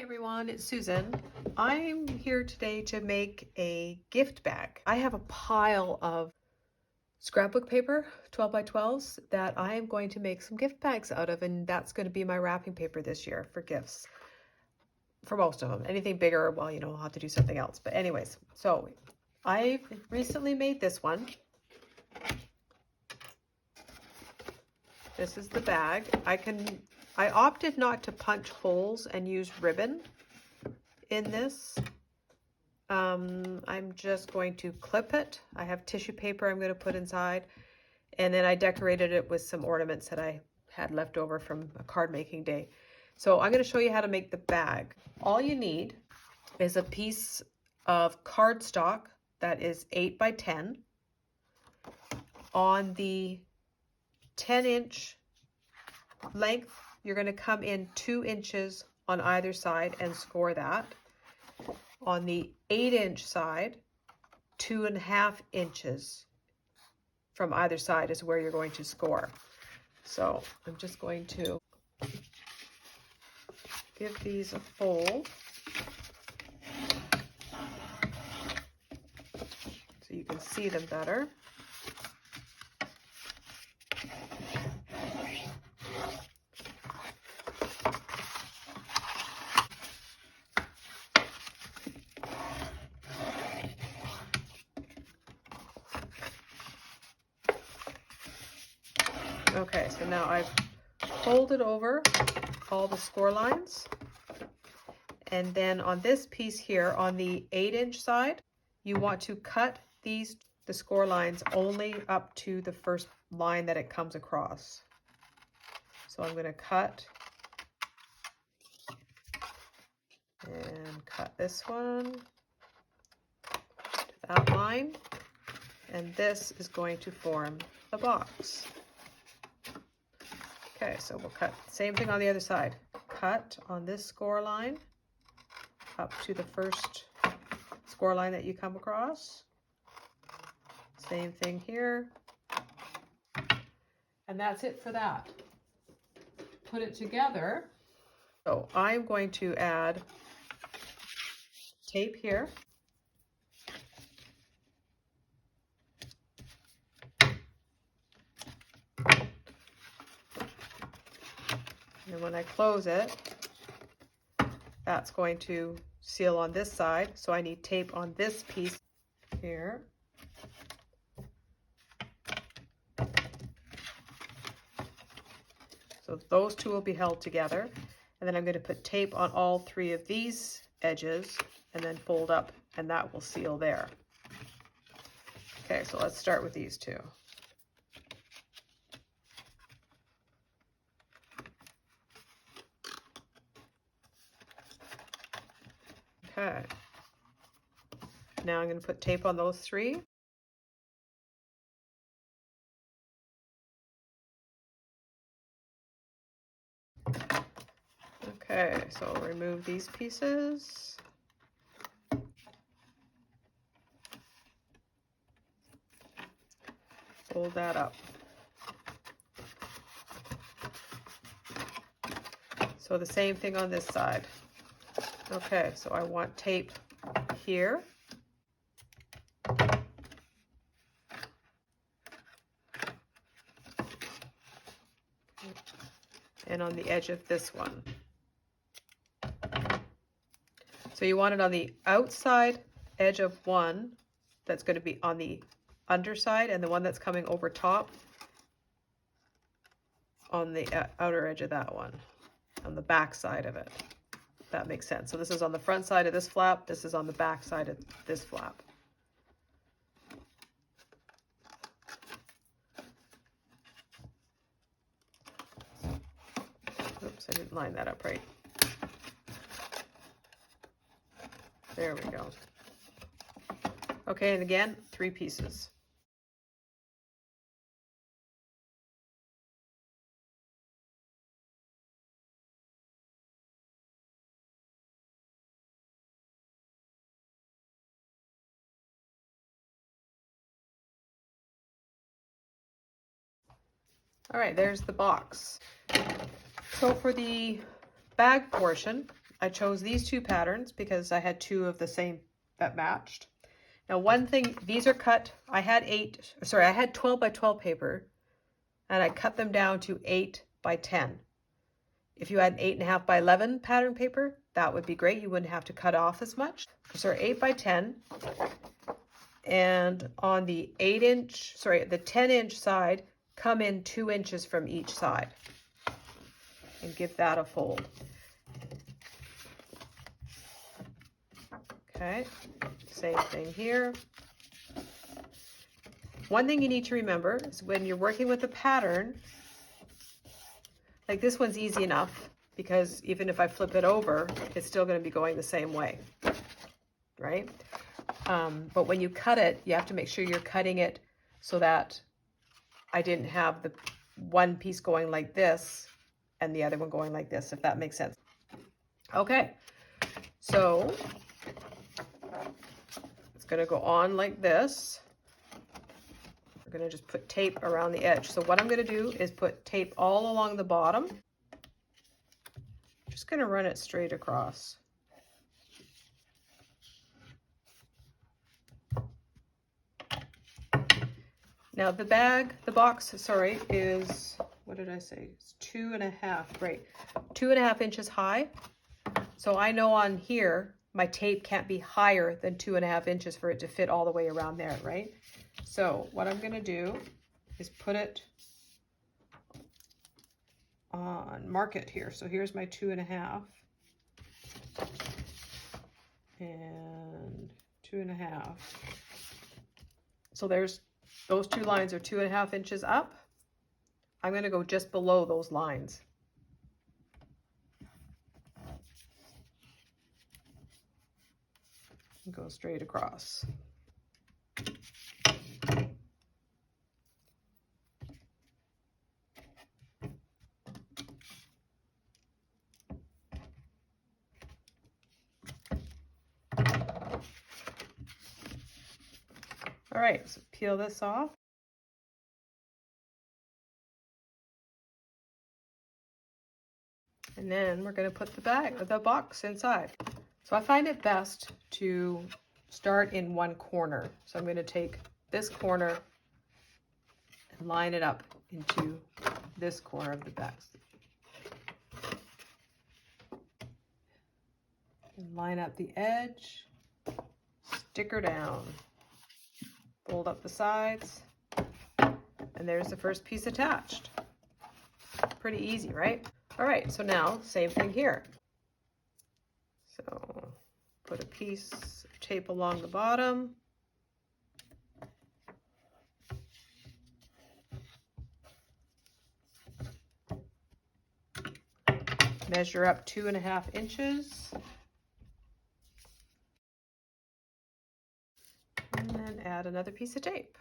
Hi everyone, it's Susan. I'm here today to make a gift bag. I have a pile of scrapbook paper, 12 by 12s, that I am going to make some gift bags out of, and that's going to be my wrapping paper this year for gifts. For most of them. Anything bigger, well, I'll have to do something else. But anyways, so I recently made this one. This is the bag. I opted not to punch holes and use ribbon in this. I'm just going to clip it. I have tissue paper I'm going to put inside, and then I decorated it with some ornaments that I had left over from a card making day. So I'm going to show you how to make the bag. All you need is a piece of cardstock that is 8 by 10. On the 10-inch length, you're going to come in 2 inches on either side and score that. On the 8-inch side, 2.5 inches from either side is where you're going to score. So I'm just going to give these a fold so you can see them better. Okay, so now I've folded over all the score lines, and then on this piece here, on the 8-inch side, you want to cut the score lines only up to the first line that it comes across. So I'm going to cut and cut this one to that line, and this is going to form the box. Okay, so we'll cut, same thing on the other side. Cut on this score line up to the first score line that you come across. Same thing here. And that's it for that. Put it together. So I'm going to add tape here. And when I close it, that's going to seal on this side. So I need tape on this piece here. So those two will be held together. And then I'm going to put tape on all 3 of these edges and then fold up, and that will seal there. Okay, so let's start with these two. Okay, now I'm going to put tape on those 3. Okay, so I'll remove these pieces. Fold that up. So the same thing on this side. Okay, so I want tape here. And on the edge of this one. So you want it on the outside edge of one that's going to be on the underside, and the one that's coming over top on the outer edge of that one, on the back side of it. That makes sense. So this is on the front side of this flap, this is on the back side of this flap. Oops, I didn't line that up right. There we go. Okay, and again, 3 pieces. All right, there's the box. So for the bag portion, I chose these two patterns because I had two of the same that matched. Now one thing, these are cut, I had 12 by 12 paper, and I cut them down to 8 by 10. If you had an 8.5 by 11 pattern paper, that would be great. You wouldn't have to cut off as much. So they're 8 by 10. And on the 10-inch side, come in 2 inches from each side and give that a fold. Okay, same thing here. One thing you need to remember is when you're working with a pattern, like this one's easy enough because even if I flip it over, it's still going to be going the same way, right? But when you cut it, you have to make sure you're cutting it so that I didn't have the one piece going like this and the other one going like this, if that makes sense. Okay, so it's going to go on like this. We're going to just put tape around the edge. So what I'm going to do is put tape all along the bottom. Just going to run it straight across. Now the box, is, what did I say? It's 2.5, right? 2.5 inches high. So I know on here, my tape can't be higher than 2.5 inches for it to fit all the way around there, right? So what I'm going to do is put it on, mark it here. So here's my 2.5 and 2.5. So those two lines are 2.5 inches up. I'm going to go just below those lines. And go straight across. All right, so peel this off. And then we're going to put the box inside. So I find it best to start in one corner. So I'm going to take this corner and line it up into this corner of the box. And line up the edge, stick her down, fold up the sides, and there's the first piece attached. Pretty easy, right? All right, so now same thing here. So put a piece of tape along the bottom. Measure up 2.5 inches. And then add another piece of tape.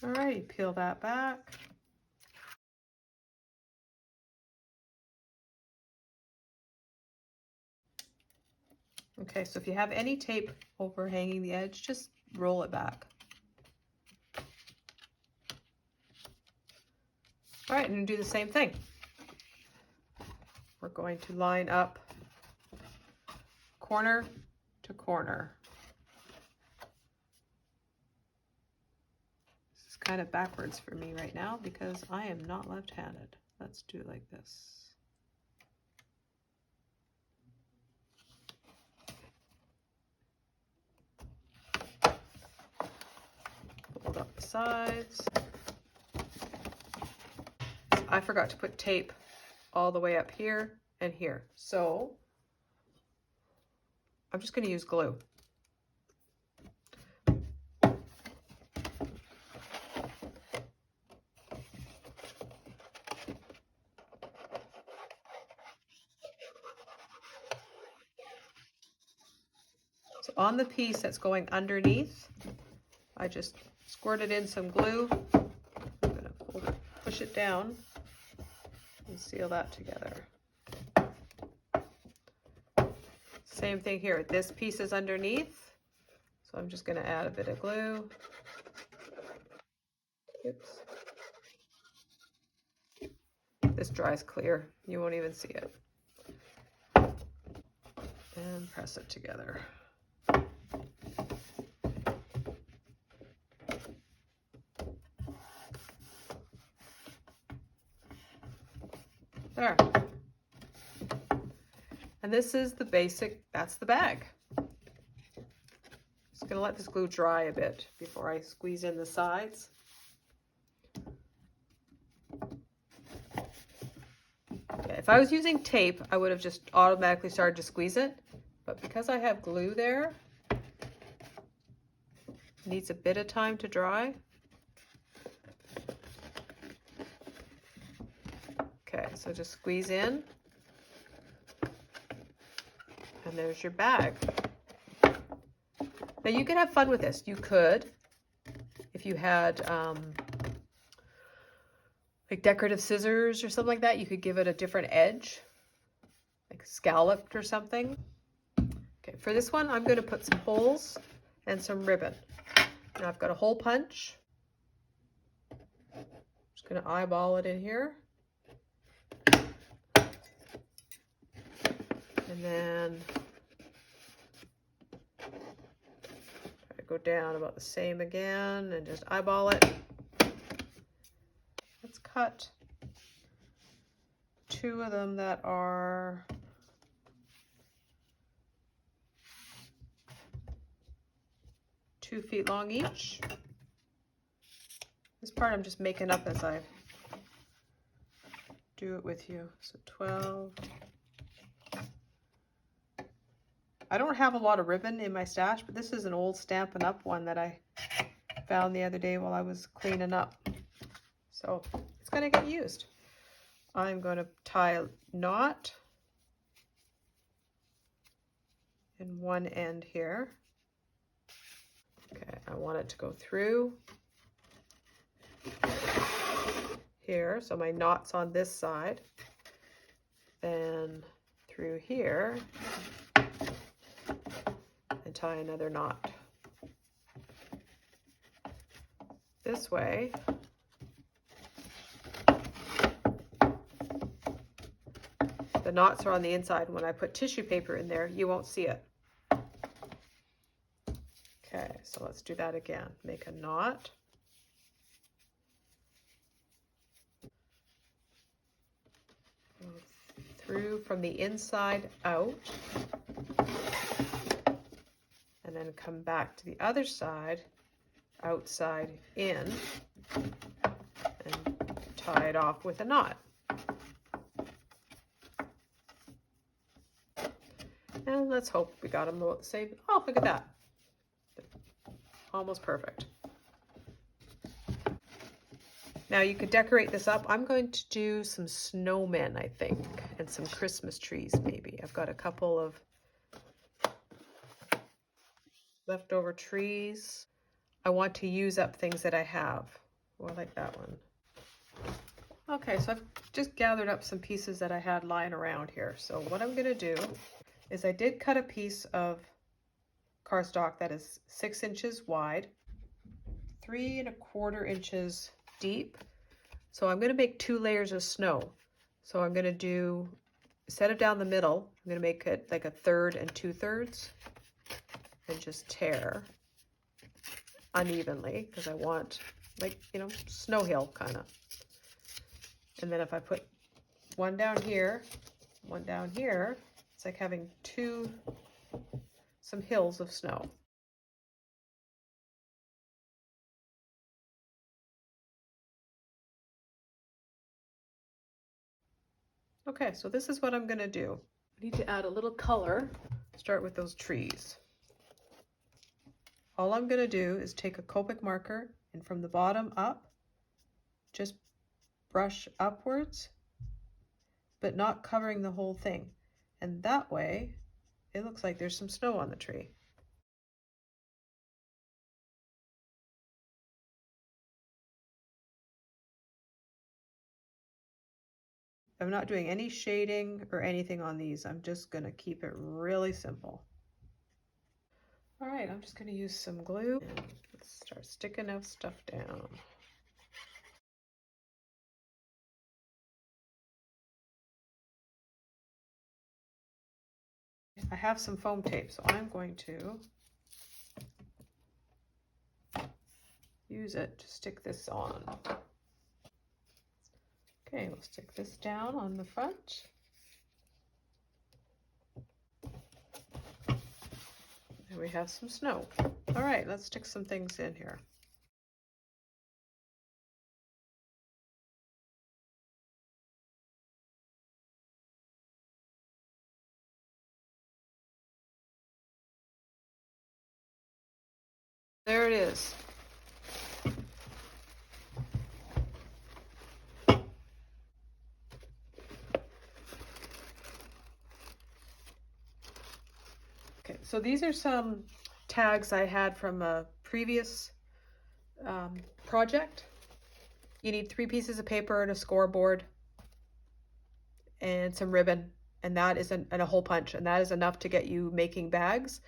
All right, peel that back. Okay, so if you have any tape overhanging the edge, just roll it back. All right, and do the same thing. We're going to line up corner to corner. This is kind of backwards for me right now because I am not left-handed. Let's do it like this. Fold up the sides. I forgot to put tape all the way up here and here. So I'm just going to use glue. So on the piece that's going underneath, I just squirted in some glue. I'm going to push it down and seal that together. Same thing here. This piece is underneath, so I'm just going to add a bit of glue. Oops. This dries clear. You won't even see it. And press it together. There. And this is the basic, that's the bag. Just gonna let this glue dry a bit before I squeeze in the sides. Okay, if I was using tape, I would have just automatically started to squeeze it. But because I have glue there, it needs a bit of time to dry. Okay, so just squeeze in. And there's your bag. Now you can have fun with this. You could, if you had like decorative scissors or something like that, you could give it a different edge, like scalloped or something. Okay, for this one, I'm going to put some holes and some ribbon. Now I've got a hole punch. Just going to eyeball it in here. And then try to go down about the same again and just eyeball it. Let's cut two of them that are two feet long each. This part I'm just making up as I do it with you. So 12. I don't have a lot of ribbon in my stash, but this is an old Stampin' Up! One that I found the other day while I was cleaning up. So it's going to get used. I'm going to tie a knot in one end here. Okay, I want it to go through here, so my knot's on this side, then through here, and tie another knot. This way, the knots are on the inside. When I put tissue paper in there, you won't see it. Okay, so let's do that again. Make a knot. Go through from the inside out. And then come back to the other side, outside in, and tie it off with a knot. And let's hope we got them about the same. Oh, look at that. Almost perfect. Now you could decorate this up. I'm going to do some snowmen, I think, and some Christmas trees maybe. I've got a couple of leftover trees. I want to use up things that I have. Oh, I like that one. Okay, so I've just gathered up some pieces that I had lying around here. So what I'm going to do is I did cut a piece of cardstock that is 6 inches wide, 3 1/4 inches deep. So I'm going to make 2 layers of snow. So I'm going to do, instead of down the middle, I'm going to make it like 1/3 and 2/3 and just tear unevenly because I want, like, you know, snow hill kind of. And then if I put one down here, one down here, it's like having some hills of snow. Okay, so this is what I'm going to do. I need to add a little color. Start with those trees. All I'm going to do is take a Copic marker and from the bottom up, just brush upwards, but not covering the whole thing. And that way, it looks like there's some snow on the tree. I'm not doing any shading or anything on these. I'm just gonna keep it really simple. All right, I'm just gonna use some glue and let's start sticking our stuff down. I have some foam tape, so I'm going to use it to stick this on. Okay, we'll stick this down on the front. And we have some snow. All right, let's stick some things in here. There it is. Okay, so these are some tags I had from a previous project. You need 3 pieces of paper and a scoreboard and some ribbon, and that is and a hole punch, and that is enough to get you making bags.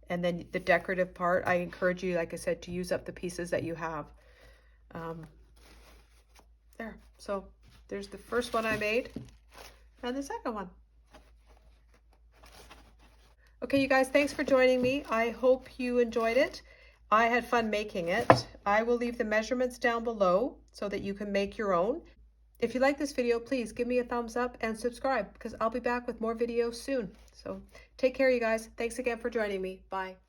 And then the decorative part, I encourage you, like I said, to use up the pieces that you have. There, so there's the first one I made and the second one. Okay, you guys, thanks for joining me. I hope you enjoyed it. I had fun making it. I will leave the measurements down below so that you can make your own. If you like this video, please give me a thumbs up and subscribe because I'll be back with more videos soon. So take care, you guys. Thanks again for joining me. Bye.